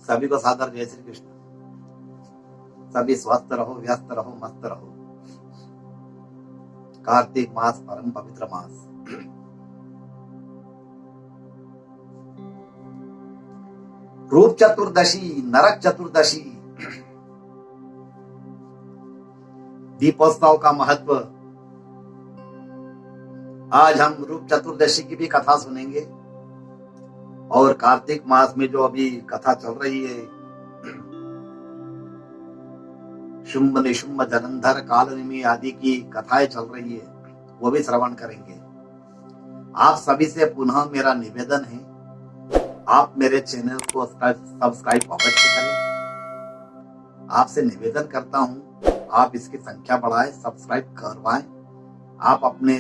सभी को सादर जय श्री कृष्ण। सभी स्वस्थ रहो, व्यस्त रहो, मस्त रहो। कार्तिक मास परम पवित्र मास। रूप चतुर्दशी, नरक चतुर्दशी, दीपोत्सव का महत्व। आज हम रूप चतुर्दशी की भी कथा सुनेंगे और कार्तिक मास में जो अभी कथा चल रही है, शुंभ निशुंभ जलंधर कालनेमी आदि की कथाएं चल रही है, वो भी श्रवण करेंगे। आप सभी से पुनः मेरा निवेदन है, आप मेरे चैनल को सब्सक्राइब अवश्य करें। आपसे निवेदन करता हूं, आप इसकी संख्या बढ़ाएं, सब्सक्राइब करवाएं। आप अपने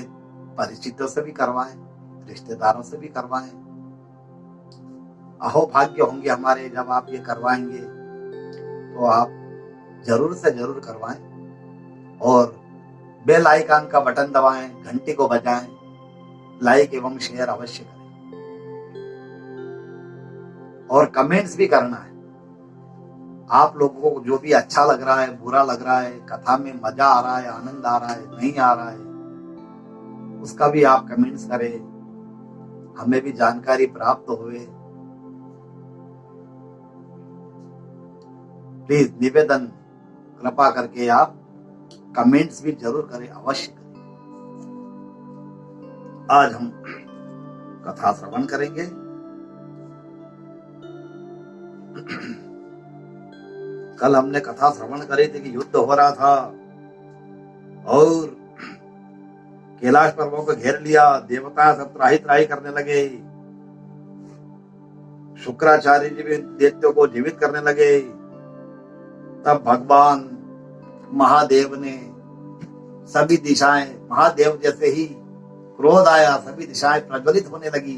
परिचितों से भी करवाएं, रिश्तेदारों से भी करवाएं। अहो भाग्य होंगे हमारे जब आप ये करवाएंगे, तो आप जरूर से जरूर करवाएं और बेल आइकन का बटन दबाएं, घंटी को बजाएं, लाइक एवं शेयर अवश्य करें और कमेंट्स भी करना है। आप लोगों को जो भी अच्छा लग रहा है, बुरा लग रहा है, कथा में मजा आ रहा है, आनंद आ रहा है, नहीं आ रहा है, उसका भी आप कमेंट्स करें, हमें भी जानकारी प्राप्त हुए। प्लीज निवेदन, कृपा करके आप कमेंट्स भी जरूर करें, अवश्य करें। आज हम कथा श्रवण करेंगे। कल हमने कथा श्रवण करी थी कि युद्ध हो रहा था और कैलाश पर्वत को घेर लिया, देवता सब त्राही त्राही करने लगे, शुक्राचार्य जी भी दैत्यों को जीवित करने लगे। तब भगवान महादेव ने सभी दिशाएं, महादेव जैसे ही क्रोध आया, सभी दिशाएं प्रज्वलित होने लगी,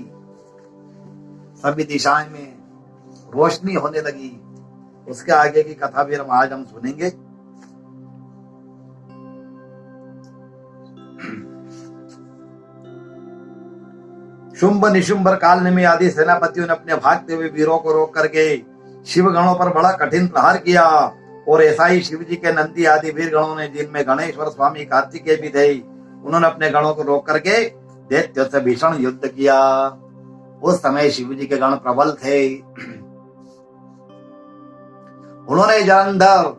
सभी दिशाएं में रोशनी होने लगी। उसके आगे की कथा फिर आज हम सुनेंगे। शुंभ निशुंभ कालनेमी आदि सेनापतियों ने अपने भागते हुए वीरों को रोक करके शिव गणों पर बड़ा कठिन प्रहार किया और ऐसा ही शिव जी के नंदी आदि वीर गणों ने, जिनमें गणेश्वर स्वामी कार्तिकेय भी थे, उन्होंने अपने गणों को रोक करके दैत्यों से भीषण युद्ध किया। उस समय शिव जी के गण प्रबल थे। उन्होंने जलंधर,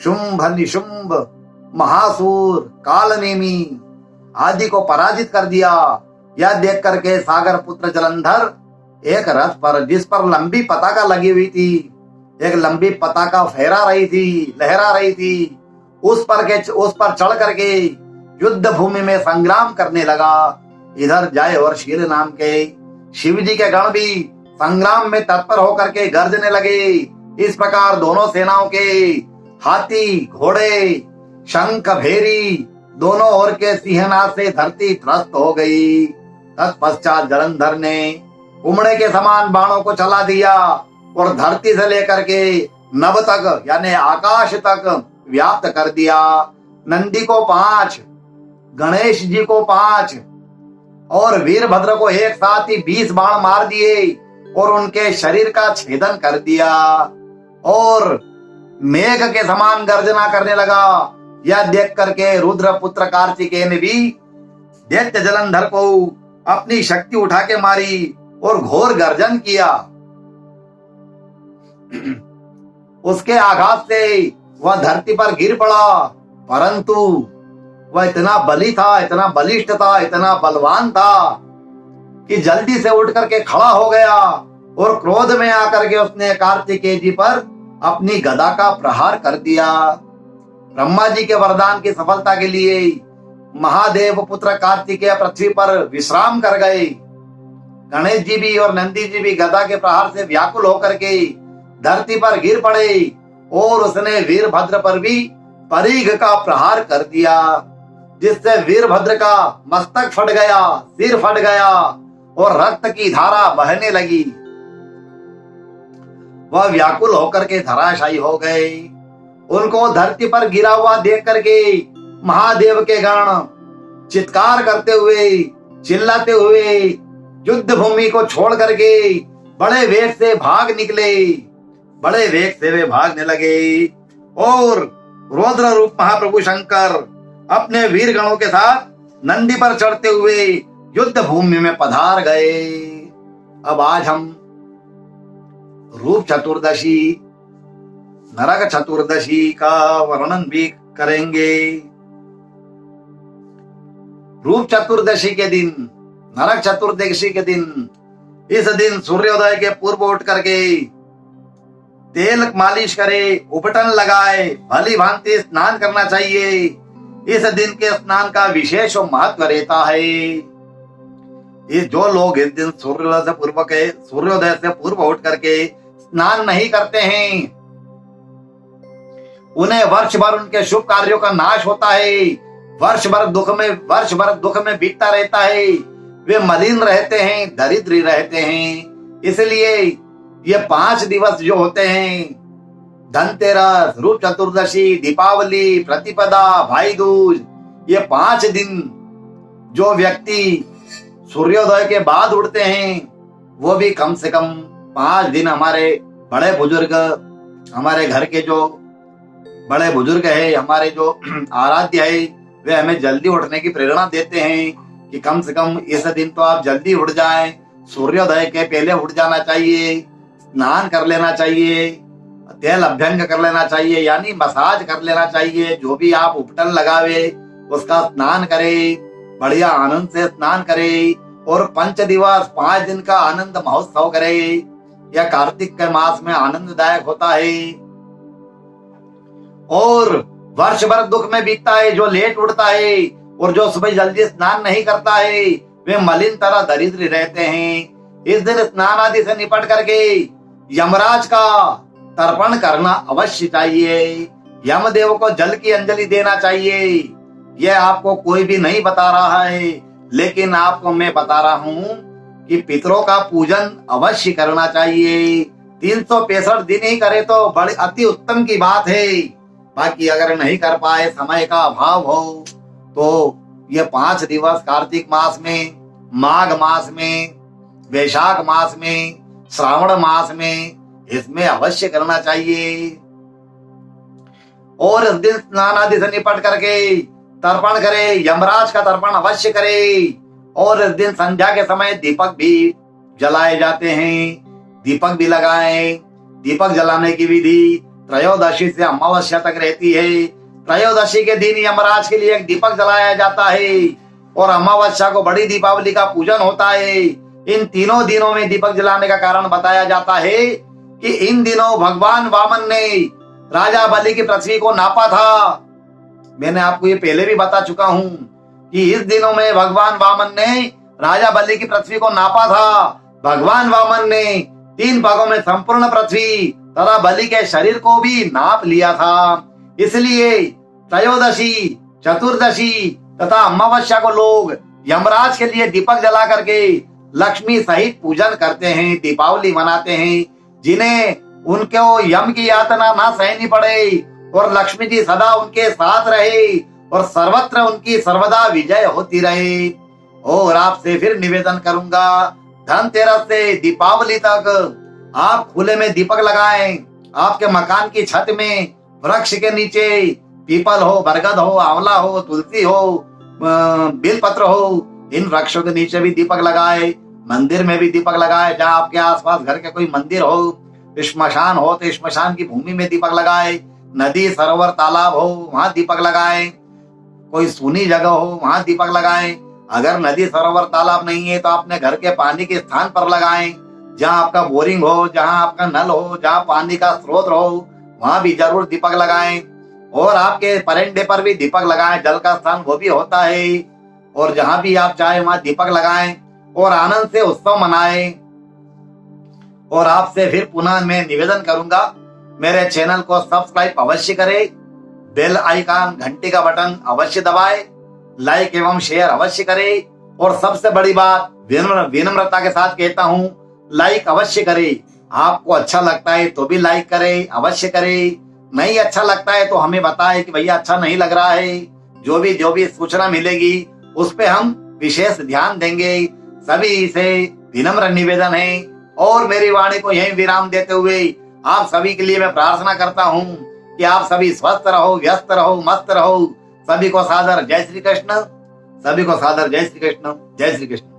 शुंभ निशुंभ, महासूर, कालनेमी आदि को पराजित कर दिया। यह देख करके सागर पुत्र जलंधर एक रथ पर, जिस पर लंबी पताका लगी हुई थी, एक लंबी पताका फहरा रही थी, लहरा रही थी, उस पर चढ़ करके युद्ध भूमि में संग्राम करने लगा। इधर जय और शील नाम के शिव जी के गण भी संग्राम में तत्पर होकर के गर्जने लगे। इस प्रकार दोनों सेनाओं के हाथी, घोड़े, शंख, भेरी दोनों ओर के सिंहनाद से धरती त्रस्त हो गई। तत्पश्चात जलंधर ने उमड़े के समान बाणों को चला दिया और धरती से लेकर के नभ तक यानी आकाश तक व्याप्त कर दिया। नंदी को 5, गणेश जी को 5 और वीरभद्र को एक साथ ही 20 बाण मार दिए और उनके शरीर का छेदन कर दिया और मेघ के समान गर्जना करने लगा। यह देख करके रुद्र पुत्र कार्तिकेय ने भी दैत्य जलंधर को अपनी शक्ति उठा के मारी और घोर गर्जन किया। उसके आघात से वह धरती पर गिर पड़ा, परंतु वह इतना बली था, इतना बलिष्ठ था, इतना बलवान था कि जल्दी से उठ करके खड़ा हो गया और क्रोध में आकर के उसने कार्तिकेय जी पर अपनी गदा का प्रहार कर दिया। ब्रह्मा जी के वरदान की सफलता के लिए महादेव पुत्र कार्तिकेय पृथ्वी पर विश्राम कर गए। गणेश जी भी और नंदी जी भी गदा के प्रहार से व्याकुल होकर के धरती पर गिर पड़े और उसने वीरभद्र पर भी परीघ का प्रहार कर दिया, जिससे वीरभद्र का मस्तक फट गया, सिर फट गया और रक्त की धारा बहने लगी। वह व्याकुल होकर के धराशायी हो गए। उनको धरती पर गिरा हुआ देख करके महादेव के गण चित्कार करते हुए, चिल्लाते हुए युद्ध भूमि को छोड़ करके बड़े वेग से भाग निकले। बड़े वेग से वे भागने लगे और रौद्र रूप महाप्रभु शंकर अपने वीर गणों के साथ नंदी पर चढ़ते हुए युद्ध भूमि में पधार गए। अब आज हम रूप चतुर्दशी, नरक चतुर्दशी का वर्णन भी करेंगे। रूप चतुर्दशी के दिन, नरक चतुर्दशी के दिन, इस दिन सूर्योदय के पूर्व उठ करके तेल मालिश करे, उपटन लगाए, भली भांति स्नान करना चाहिए। इस दिन के स्नान का विशेष महत्व रहता है। ये जो लोग इस दिन सूर्योदय से पूर्व उठ करके स्नान नहीं करते हैं, उन्हें वर्ष भर उनके शुभ कार्यों का नाश होता है। वर्ष भर दुख में बीतता रहता है। वे मलिन रहते हैं, दरिद्री रहते हैं। इसलिए ये 5 दिवस जो होते हैं, धनतेरस, रूप चतुर्दशी, दीपावली, प्रतिपदा, भाई दूज, ये 5 दिन जो व्यक्ति सूर्योदय के बाद उठते हैं, वो भी कम से कम 5 दिन हमारे बड़े बुजुर्ग, हमारे घर के जो बड़े बुजुर्ग है, हमारे जो आराध्य है, वे हमें जल्दी उठने की प्रेरणा देते हैं कि कम से कम इस दिन तो आप जल्दी उठ जाएं, सूर्योदय के पहले उठ जाना चाहिए, स्नान कर लेना चाहिए, तेल अभ्यंग कर लेना चाहिए, यानी मसाज कर लेना चाहिए। जो भी आप उपटन लगावे उसका स्नान करे, बढ़िया आनंद से स्नान करे और 5 दिवस 5 दिन का आनंद महोत्सव करे। यह कार्तिक के मास में आनंददायक होता है और वर्ष भर दुख में बीतता है। जो लेट उठता है और जो सुबह जल्दी स्नान नहीं करता है, वे मलिन तरह दरिद्र रहते हैं। इस दिन स्नान आदि से निपट करके यमराज का तर्पण करना अवश्य चाहिए। यमदेव को जल की अंजलि देना चाहिए। यह आपको कोई भी नहीं बता रहा है, लेकिन आपको मैं बता रहा हूँ कि पितरों का पूजन अवश्य करना चाहिए। 365 दिन ही करे तो बड़ी अति उत्तम की बात है। बाकी अगर नहीं कर पाए, समय का अभाव हो, तो ये 5 दिवस कार्तिक मास में, माघ मास में, वैशाख मास में, श्रावण मास में, इसमें अवश्य करना चाहिए। और इस दिन स्नान आदि से निपट करके तर्पण करे, यमराज का तर्पण अवश्य करे। और इस दिन संध्या के समय दीपक भी जलाए जाते हैं, दीपक भी लगाएं। दीपक जलाने की विधि त्रयोदशी से अमावस्या तक रहती है। त्रयोदशी के दिन यमराज के लिए एक दीपक जलाया जाता है और अमावस्या को बड़ी दीपावली का पूजन होता है। इन तीनों दिनों में दीपक जलाने का कारण बताया जाता है कि इन दिनों भगवान वामन ने राजा बलि की पृथ्वी को नापा था। मैंने आपको ये पहले भी बता चुका हूं कि इस दिनों में भगवान वामन ने राजा बलि की पृथ्वी को नापा था। भगवान वामन ने 3 भागों में संपूर्ण पृथ्वी तथा बलि के शरीर को भी नाप लिया था। इसलिए त्रयोदशी, चतुर्दशी तथा अमावस्या को लोग यमराज के लिए दीपक जला करके लक्ष्मी सहित पूजन करते हैं, दीपावली मनाते हैं, जिन्हें उनको यम की यातना ना सहनी पड़े और लक्ष्मी जी सदा उनके साथ रहे और सर्वत्र उनकी सर्वदा विजय होती रहे। और आपसे फिर निवेदन करूंगा, धनतेरस से दीपावली तक आप खुले में दीपक लगाएं। आपके मकान की छत में, वृक्ष के नीचे, पीपल हो, बरगद हो, आंवला हो, तुलसी हो, बेलपत्र हो, इन वृक्षों के नीचे भी दीपक लगाए। मंदिर में भी दीपक लगाए। जहाँ आपके आसपास घर के कोई मंदिर हो, श्मशान हो तो श्मशान की भूमि में दीपक लगाए। नदी, सरोवर, तालाब हो, वहां दीपक लगाए। कोई सूनी जगह हो, वहां दीपक लगाएं। अगर नदी, सरोवर, तालाब नहीं है तो अपने घर के पानी के स्थान पर लगाएं। जहाँ आपका बोरिंग हो, जहाँ आपका नल हो, जहाँ पानी का स्रोत हो, वहां भी जरूर दीपक लगाएं। और आपके परेंडे पर भी दीपक लगाएं, जल का स्थान वो भी होता है। और जहां भी आप चाहे वहां दीपक लगाएं और आनंद से उत्सव मनाएं। और आपसे फिर पुनः मैं निवेदन करूंगा, मेरे चैनल को सब्सक्राइब अवश्य करें, बेल आइकन, घंटी का बटन अवश्य दबाएं, लाइक एवं शेयर अवश्य करें। और सबसे बड़ी बात, विनम्रता के साथ कहता हूं, लाइक अवश्य करें। आपको अच्छा लगता है तो भी लाइक करें, अवश्य करें। नहीं अच्छा लगता है तो हमें बताएं कि भैया अच्छा नहीं लग रहा है। जो भी सूचना मिलेगी उस पे हम विशेष ध्यान देंगे। सभी से विनम्र निवेदन है। और मेरी वाणी को यही विराम देते हुए आप सभी के लिए मैं प्रार्थना करता हूँ कि आप सभी स्वस्थ रहो, व्यस्त रहो, मस्त रहो। सभी को सादर जय श्री कृष्ण, सभी को सादर जय श्री कृष्ण, जय श्री कृष्ण।